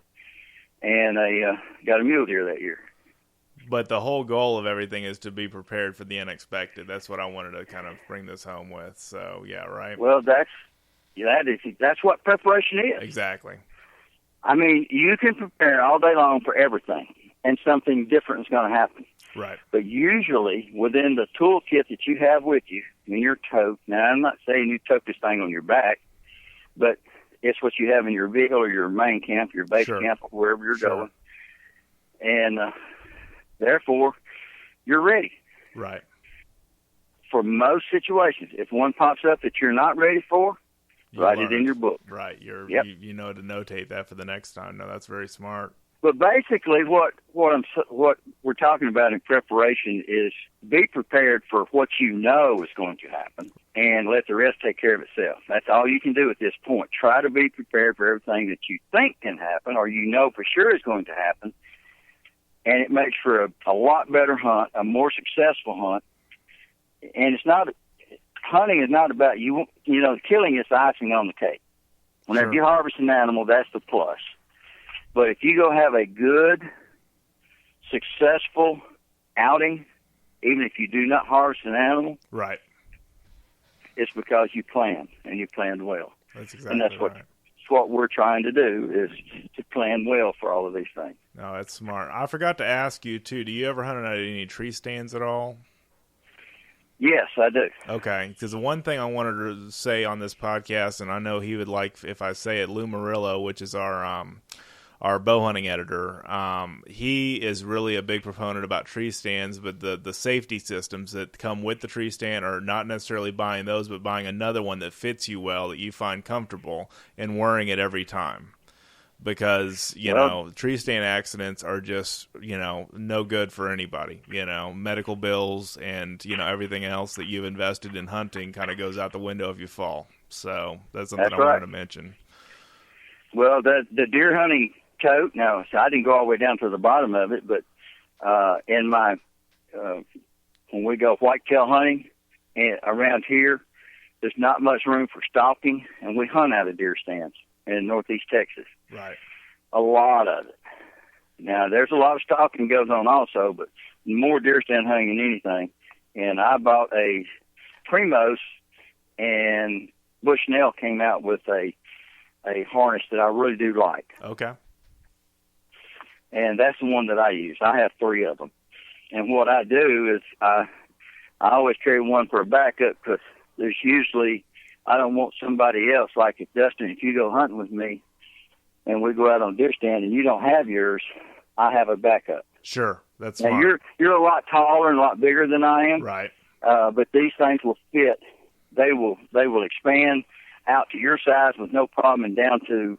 and I got a mule deer that year. But the whole goal of everything is to be prepared for the unexpected. That's what I wanted to kind of bring this home with. So, yeah, right? Well, that's what preparation is. Exactly. I mean, you can prepare all day long for everything, and something different is going to happen. Right. But usually, within the toolkit that you have with you in your tote, now I'm not saying you tote this thing on your back, but it's what you have in your vehicle or your main camp, your base camp, or wherever you're going. And therefore, you're ready. Right. For most situations, if one pops up that you're not ready for, write it in your book. Right. You know to notate that for the next time. No, that's very smart. But basically, what we're talking about in preparation is be prepared for what you know is going to happen, and let the rest take care of itself. That's all you can do at this point. Try to be prepared for everything that you think can happen, or you know for sure is going to happen, and it makes for a lot better hunt, a more successful hunt. And hunting is not about killing is the icing on the cake. Whenever you harvest an animal, that's the plus. But if you go have a good, successful outing, even if you do not harvest an animal, right, it's because you planned, and you planned well. That's exactly right. That's what we're trying to do, is to plan well for all of these things. No, that's smart. I forgot to ask you, too, do you ever hunt at any tree stands at all? Yes, I do. Okay, because the one thing I wanted to say on this podcast, and I know he would like if I say it, Lou Murillo, which is our bow hunting editor, he is really a big proponent about tree stands, but the safety systems that come with the tree stand are not necessarily buying those, but buying another one that fits you well, that you find comfortable, and wearing it every time. Because, tree stand accidents are just, no good for anybody. Medical bills and, everything else that you've invested in hunting kind of goes out the window if you fall. So that's something I wanted to mention. Well, the deer hunting tote, now, so I didn't go all the way down to the bottom of it, but in my, when we go whitetail hunting around here, there's not much room for stalking, and we hunt out of deer stands in northeast Texas. Right. A lot of it. Now, there's a lot of stalking goes on also, but more deer stand hunting than anything. And I bought a Primos, and Bushnell came out with a harness that I really do like. Okay. And that's the one that I use. I have 3 of them. And what I do is I always carry one for a backup, because there's usually, I don't want somebody else, like if Dustin, if you go hunting with me and we go out on deer stand and you don't have yours, I have a backup. Sure. That's now, fine. you're a lot taller and a lot bigger than I am. Right. But these things will fit. They will expand out to your size with no problem, and down to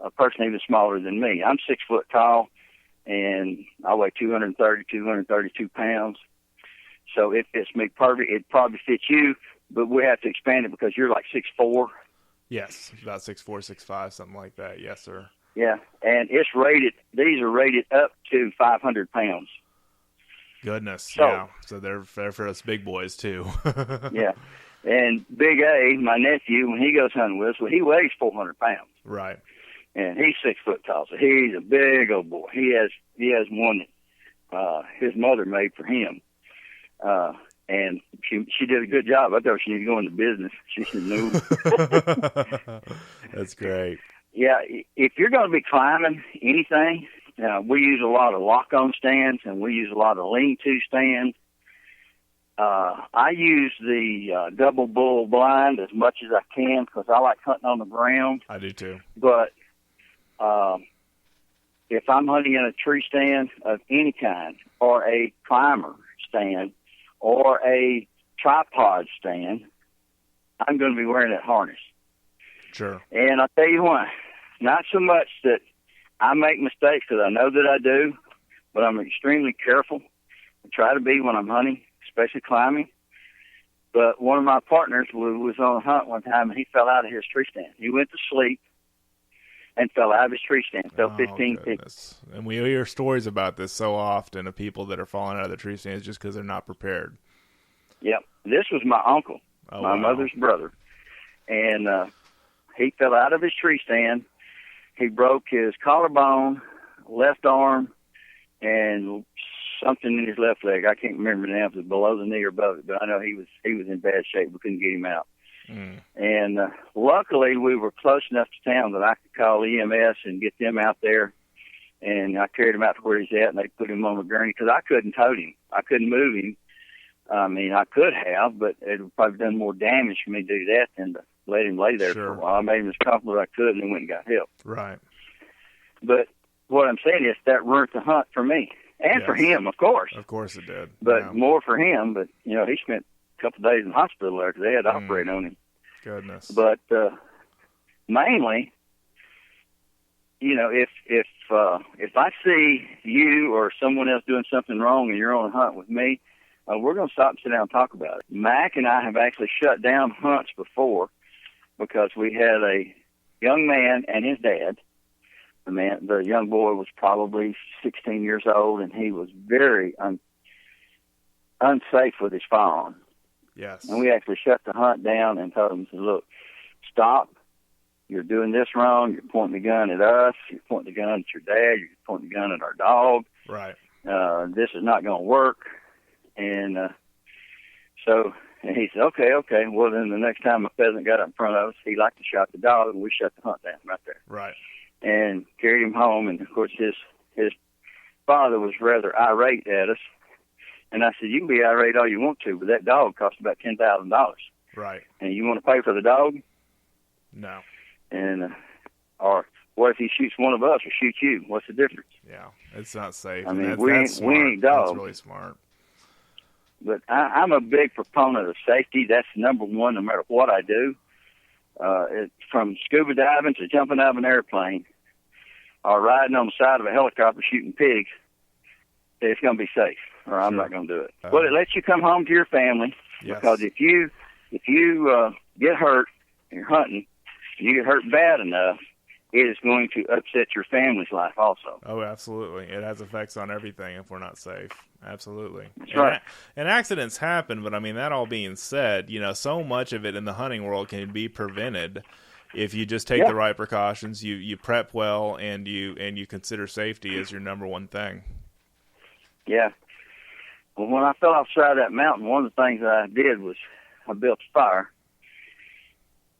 a person even smaller than me. I'm 6 foot tall, and I weigh 232 pounds. So it fits me perfect. It probably fits you, but we have to expand it because you're like 6'4". Yes, about 6'4", 6'5", something like that. Yes, sir. Yeah, and it's rated. These are rated up to 500 pounds. Goodness, so, yeah. So they're for us big boys too. Yeah, and Big A, my nephew, when he goes hunting with us, well, he weighs 400 pounds. Right. And he's 6 foot tall, so he's a big old boy. He has one that his mother made for him. And she did a good job. I thought she needed to go into business. She said no. That's great. Yeah, if you're going to be climbing anything, we use a lot of lock-on stands, and we use a lot of lean-to stands. I use the double bull blind as much as I can because I like hunting on the ground. I do too. But if I'm hunting in a tree stand of any kind, or a climber stand, or a tripod stand, I'm going to be wearing that harness. Sure. And I'll tell you what, not so much that I make mistakes, because I know that I do, but I'm extremely careful. I try to be when I'm hunting, especially climbing. But one of my partners was on a hunt one time, and he fell out of his tree stand. He went to sleep and fell out of his tree stand, fell 15 feet. And we hear stories about this so often of people that are falling out of the tree stands just because they're not prepared. Yep. This was my uncle, my mother's brother. And he fell out of his tree stand. He broke his collarbone, left arm, and something in his left leg. I can't remember now if it was below the knee or above it, but I know he was in bad shape. We couldn't get him out. And luckily, we were close enough to town that I could call EMS and get them out there. And I carried him out to where he's at, and they put him on a gurney because I couldn't tote him. I couldn't move him. I mean, I could have, but it would probably done more damage for me to do that than to let him lay there for a while. I made him as comfortable as I could, and then went and got help. Right. But what I'm saying is that ruined the hunt for me. And for him, of course. Of course it did. But more for him. But, he spent a couple of days in the hospital there because they had to operate on him. Goodness. But mainly, if I see you or someone else doing something wrong and you're on a hunt with me, we're going to stop and sit down and talk about it. Mac and I have actually shut down hunts before because we had a young man and his dad. The young boy was probably 16 years old, and he was very unsafe with his phone. Yes. And we actually shut the hunt down and told him, look, stop. You're doing this wrong. You're pointing the gun at us. You're pointing the gun at your dad. You're pointing the gun at our dog. Right. This is not going to work. And and he said, okay. Well, then the next time a pheasant got up in front of us, he liked to shot the dog, and we shut the hunt down right there. Right. And carried him home. And, of course, his father was rather irate at us. And I said, you can be irate all you want to, but that dog cost about $10,000. Right. And you want to pay for the dog? No. And or what if he shoots one of us or shoots you? What's the difference? Yeah, it's not safe. I mean, that's we ain't dogs. That's really smart. But I'm a big proponent of safety. That's number one, no matter what I do. From scuba diving to jumping out of an airplane or riding on the side of a helicopter shooting pigs, it's going to be safe, or I'm not going to do it. But it lets you come home to your family, because if you get hurt and you're hunting, and you get hurt bad enough, it is going to upset your family's life also. Oh, absolutely. It has effects on everything if we're not safe. Absolutely. That's right. And accidents happen, but I mean, that all being said, so much of it in the hunting world can be prevented if you just take the right precautions, you prep well, and you consider safety as your number one thing. Yeah. Well, when I fell off the side of that mountain, one of the things that I did was I built a fire.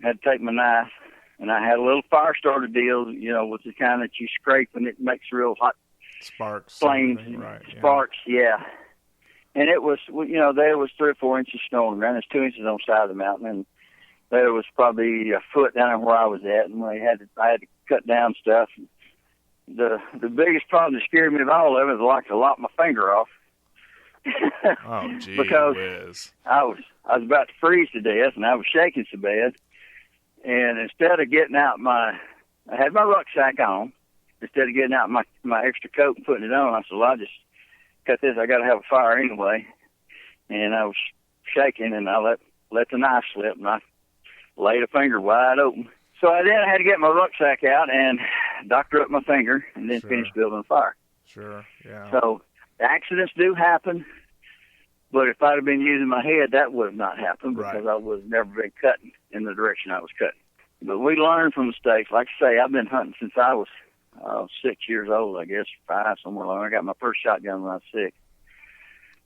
I had to take my knife, and I had a little fire starter deal, with the kind that you scrape and it makes real hot sparks, flames, right, sparks, yeah. And it was, there was 3 or 4 inches of snow on the ground. There's 2 inches on the side of the mountain, and there was probably a foot down where I was at, and I had to cut down stuff. The biggest problem that scared me of all of it was like to lop my finger off. Oh, gee because whiz. I was about to freeze to death, and I was shaking so bad. And instead of getting out I had my rucksack on. Instead of getting out my extra coat and putting it on, I said, well, I'll just cut this. I got to have a fire anyway. And I was shaking, and I let the knife slip, and I laid a finger wide open. So I had to get my rucksack out and doctor up my finger, and then finish building a fire. Sure, yeah. So accidents do happen, but if I'd have been using my head, that would have not happened because I would have never been cutting in the direction I was cutting. But we learn from mistakes. Like I say, I've been hunting since I was 6 years old, I guess, 5, somewhere along. I got my first shotgun when I was 6.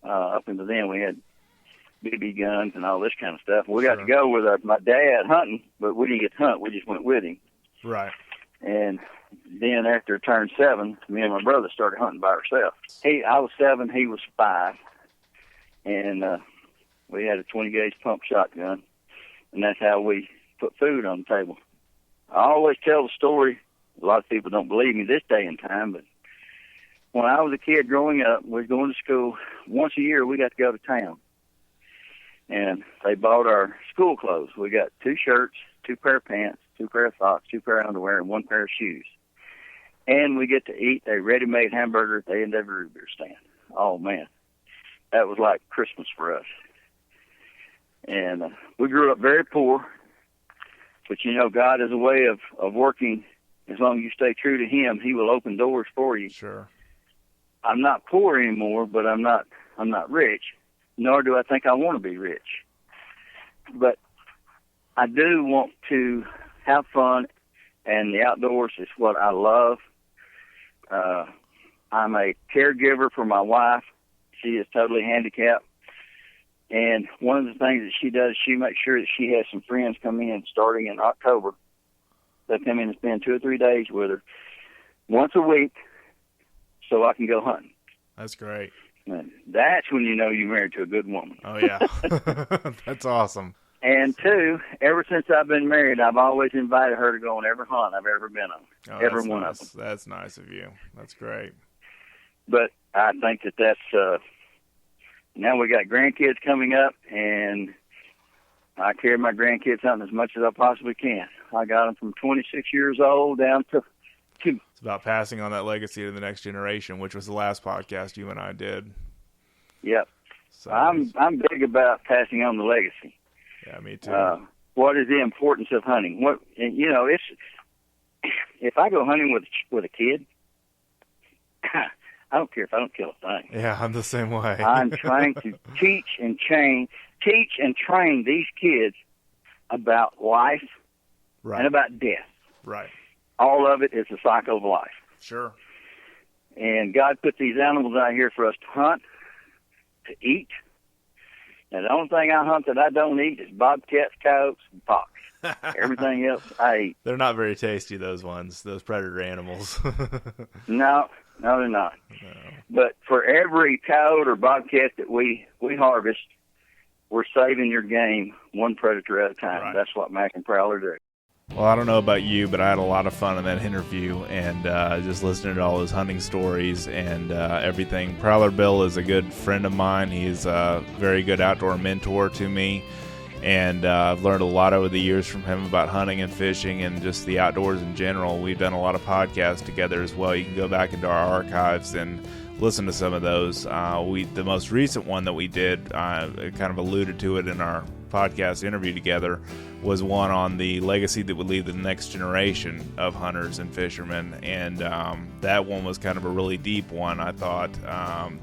Up until then, we had BB guns and all this kind of stuff. We got to go with my dad hunting, but we didn't get to hunt. We just went with him. Right. And then after I turned 7, me and my brother started hunting by ourselves. I was 7, he was 5, and we had a 20-gauge pump shotgun, and that's how we put food on the table. I always tell the story. A lot of people don't believe me this day and time, but when I was a kid growing up, we was going to school. Once a year, we got to go to town, and they bought our school clothes. We got 2 shirts, 2 pair of pants, 2 pair of socks, 2 pair of underwear, and 1 pair of shoes. And we get to eat a ready-made hamburger at the end of every root beer stand. Oh, man. That was like Christmas for us. And we grew up very poor, but, God has a way of working. As long as you stay true to Him, He will open doors for you. Sure. I'm not poor anymore, but I'm not rich, nor do I think I want to be rich. But I do want to have fun, and the outdoors is what I love. I'm a caregiver for my wife. She is totally handicapped. And one of the things that she does, she makes sure that she has some friends come in starting in October. They come in and spend 2 or 3 days with her once a week so I can go hunting. That's great. And that's when you know you're married to a good woman. Oh, yeah. That's awesome. And 2, ever since I've been married, I've always invited her to go on every hunt I've ever been on. Oh, every one of them. That's nice of you. That's great. But I think that's now we got grandkids coming up, and I carry my grandkids hunting as much as I possibly can. I got them from 26 years old down to 2. It's about passing on that legacy to the next generation, which was the last podcast you and I did. Yep. So I'm big about passing on the legacy. Yeah, me too. What is the importance of hunting? It's if I go hunting with a kid, I don't care if I don't kill a thing. Yeah, I'm the same way. I'm trying to teach and train these kids about life and about death. Right. All of it is a cycle of life. Sure. And God put these animals out here for us to hunt, to eat. And the only thing I hunt that I don't eat is bobcats, coyotes, and fox. Everything else I eat. They're not very tasty, those ones, those predator animals. No, they're not. No. But for every coyote or bobcat that we harvest, we're saving your game one predator at a time. Right. That's what Mac and Prowler do. Well, I don't know about you, but I had a lot of fun in that interview, and just listening to all his hunting stories and everything. Prowler Bill is a good friend of mine. He's a very good outdoor mentor to me, and I've learned a lot over the years from him about hunting and fishing and just the outdoors in general. We've done a lot of podcasts together as well. You can go back into our archives and listen to some of those. The most recent one that we did, kind of alluded to it in our podcast interview together was one on the legacy that would leave the next generation of hunters and fishermen, and that one was kind of a really deep one, I thought,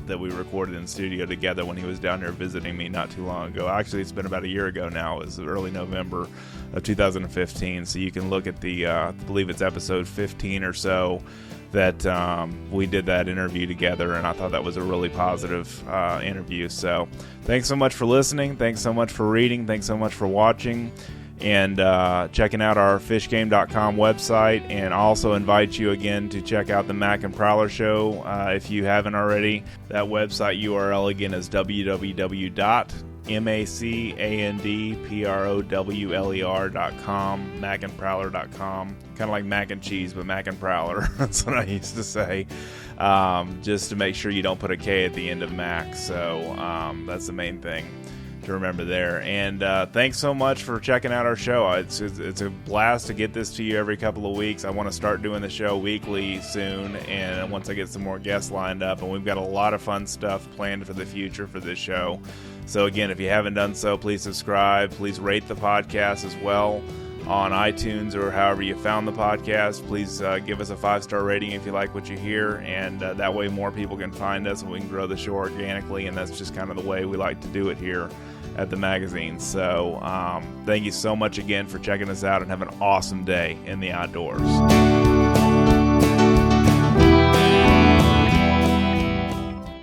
that we recorded in studio together when he was down there visiting me not too long ago. Actually, it's been about a year ago now. It was early November of 2015, so you can look at the I believe it's episode 15 or so that we did that interview together, and I thought that was a really positive interview. So thanks so much for listening. Thanks so much for reading. Thanks so much for watching and checking out our fishgame.com website, and also invite you again to check out the Mac and Prowler Show if you haven't already. That website URL again is www.macandprowler.com, macandprowler.com. Kind of like mac and cheese, but Mac and Prowler. That's what I used to say. Just to make sure you don't put a K at the end of Mac. So that's the main thing to remember there. And thanks so much for checking out our show. It's a blast to get this to you every couple of weeks. I want to start doing the show weekly soon, and once I get some more guests lined up, and we've got a lot of fun stuff planned for the future for this show. So again, if you haven't done so, please subscribe. Please rate the podcast as well on iTunes or however you found the podcast. Please give us a 5-star rating if you like what you hear, and that way more people can find us and we can grow the show organically, and that's just kind of the way we like to do it here at the magazine. So thank you so much again for checking us out, and have an awesome day in the outdoors.